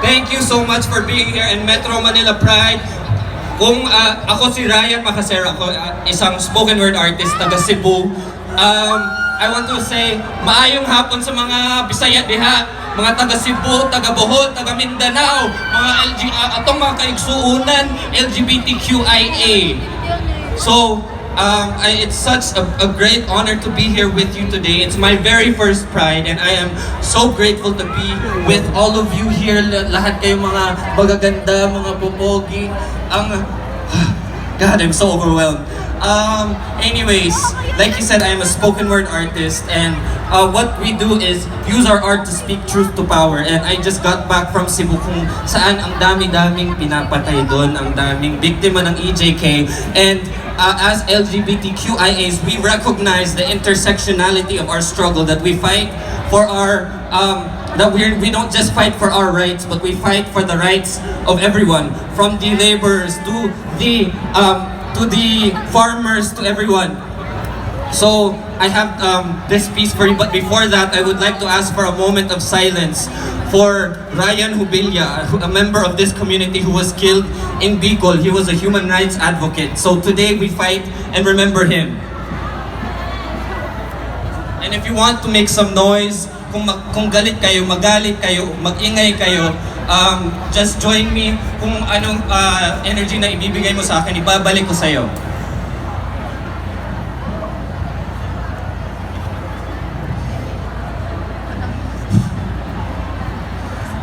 Thank you so much for being here in Metro Manila Pride. Kung ako si Ryan Macasero, ako isang spoken word artist taga Cebu. I want to say maayong hapon sa mga Bisaya diha, mga taga Cebu, taga Bohol, taga Mindanao, mga atong mga kaigsuunan LGBTQIA. So it's such a great honor to be here with you today. It's my very first Pride and I am so grateful to be with all of you here. Lahat kayong mga magaganda, mga popogi. God, I'm so overwhelmed. Anyways, like you said, I am a spoken word artist and what we do is use our art to speak truth to power. And I just got back from Cebu kung saan ang dami-daming pinapatay doon, ang daming biktima ng EJK. And as LGBTQIAs, we recognize the intersectionality of our struggle, that we fight for our, that we don't just fight for our rights, but we fight for the rights of everyone, from the laborers to the farmers, to everyone. So I have this piece for you, but before that, I would like to ask for a moment of silence for Ryan Hubilla, a member of this community who was killed in Bicol. He was a human rights advocate. So today we fight and remember him. And if you want to make some noise, kung galit kayo, magalit kayo, magingay kayo, just join me. Kung anong energy na ibibigay mo sa akin, ibabalik ko sa'yo.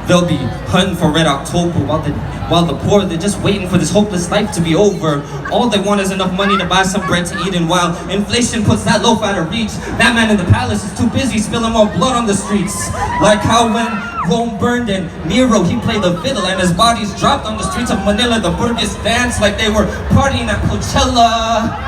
They'll be hunting for Red October while the poor, they're just waiting for this hopeless life to be over. All they want is enough money to buy some bread to eat, and while inflation puts that loaf out of reach, that man in the palace is too busy spilling more blood on the streets. Like how when Rome burned and Nero, he played the fiddle and his bodies dropped on the streets of Manila, the burgers danced like they were partying at Coachella.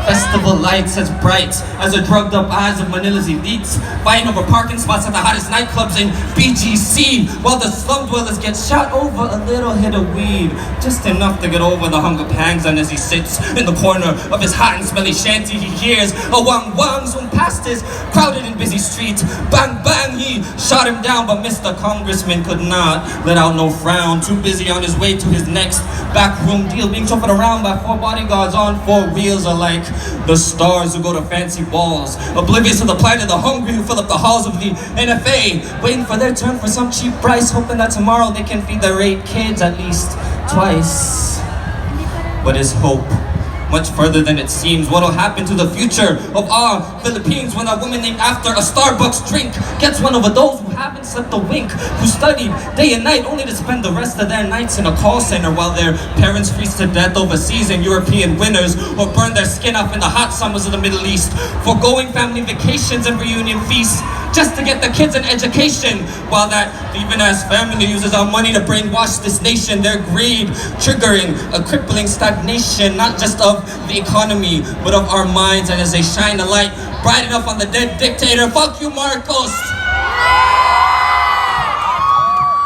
Festival lights as bright as the drugged up eyes of Manila's elites, fighting over parking spots at the hottest nightclubs in BGC, while the slum dwellers get shot over a little hit of weed, just enough to get over the hunger pangs. And as he sits in the corner of his hot and smelly shanty, he hears a wang wang zoom past his crowded and busy street. Bang bang, he shot him down, but Mr. Congressman could not let out no frown, too busy on his way to his next backroom deal, being chauffeured around by 4 bodyguards on 4 wheels, are like the stars who go to fancy balls, oblivious to the plight of the hungry who fill up the halls of the NFA, waiting for their turn for some cheap price, hoping that tomorrow they can feed their 8 kids at least twice. But is hope much further than it seems? What'll happen to the future of our Philippines when a woman named after a Starbucks drink gets one over those who haven't slept a wink, who studied day and night only to spend the rest of their nights in a call center while their parents freeze to death overseas in European winters, or burn their skin off in the hot summers of the Middle East, foregoing family vacations and reunion feasts just to get the kids an education, while that thieving-ass family uses our money to brainwash this nation, their greed triggering a crippling stagnation, not just of the economy, but of our minds. And as they shine a light bright enough on the dead dictator, fuck you Marcos,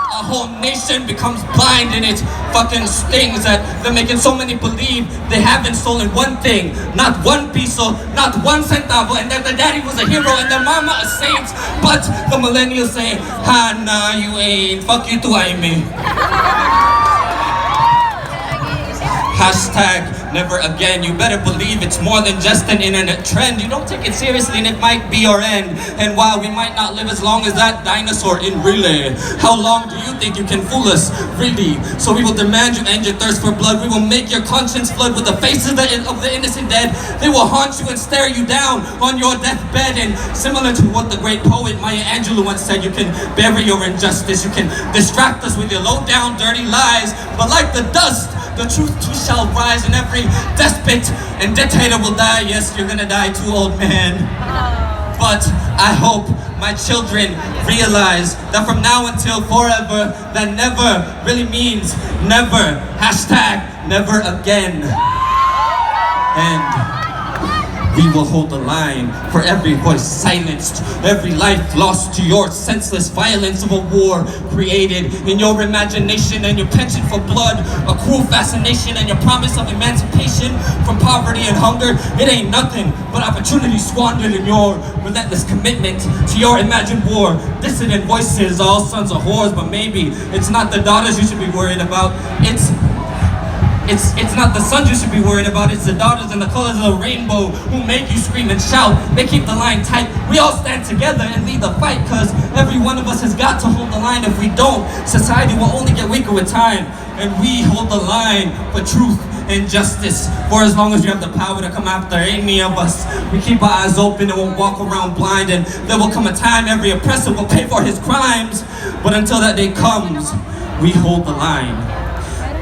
a whole nation becomes blind in its fucking stings, that they're making so many believe they haven't stolen one thing, not one piso, not one centavo, and that their daddy was a hero and their mama a saint. But the millennials say, ha nah, you ain't, fuck you too, Aime. Hashtag never again. You better believe it's more than just an internet trend. You don't take it seriously and it might be your end. And while we might not live as long as that dinosaur in relay, how long do you think you can fool us, really? So we will demand you end your thirst for blood. We will make your conscience flood with the faces of the innocent dead. They will haunt you and stare you down on your deathbed. And similar to what the great poet Maya Angelou once said, you can bury your injustice, you can distract us with your low down dirty lies, but like the dust, the truth too shall rise, and every despot and dictator will die. Yes, you're gonna die too, old man. But I hope my children realize that from now until forever, that never really means never. Hashtag never again. And We will hold the line for every voice silenced, every life lost to your senseless violence of a war created in your imagination and your penchant for blood, a cruel fascination and your promise of emancipation from poverty and hunger. It ain't nothing but opportunity squandered in your relentless commitment to your imagined war. Dissident voices, all sons of whores, but maybe it's not the daughters you should be worried about. It's not the sons you should be worried about, it's the daughters and the colors of the rainbow who make you scream and shout. They keep the line tight. We all stand together and lead the fight, cause every one of us has got to hold the line. If we don't, society will only get weaker with time. And we hold the line for truth and justice. For as long as you have the power to come after any of us, we keep our eyes open and won't walk around blind. And there will come a time every oppressor will pay for his crimes. But until that day comes, we hold the line.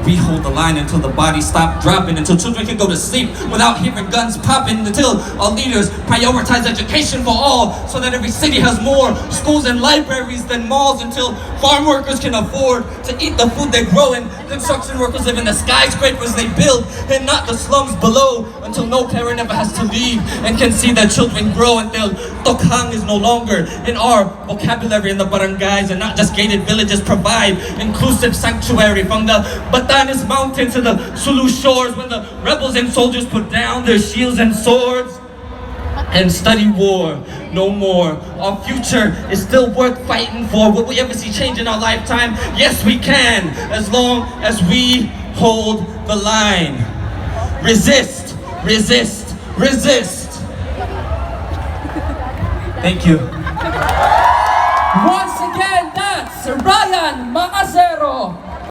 We hold the line until the bodies stop dropping, until children can go to sleep without hearing guns popping, until our leaders prioritize education for all, so that every city has more schools and libraries than malls, until farm workers can afford to eat the food they grow, and construction workers live in the skyscrapers they build and not the slums below, until no parent ever has to leave and can see their children grow, until tokhang is no longer in our vocabulary in the barangays, and not just gated villages provide inclusive sanctuary, from the Batanes mountains to the Sulu shores, when the rebels and soldiers put down their shields and swords and study war no more. Our future is still worth fighting for. Will we ever see change in our lifetime? Yes, we can, as long as we hold the line. Resist, resist, resist. Thank you. Once again, that's Ryan Macasero.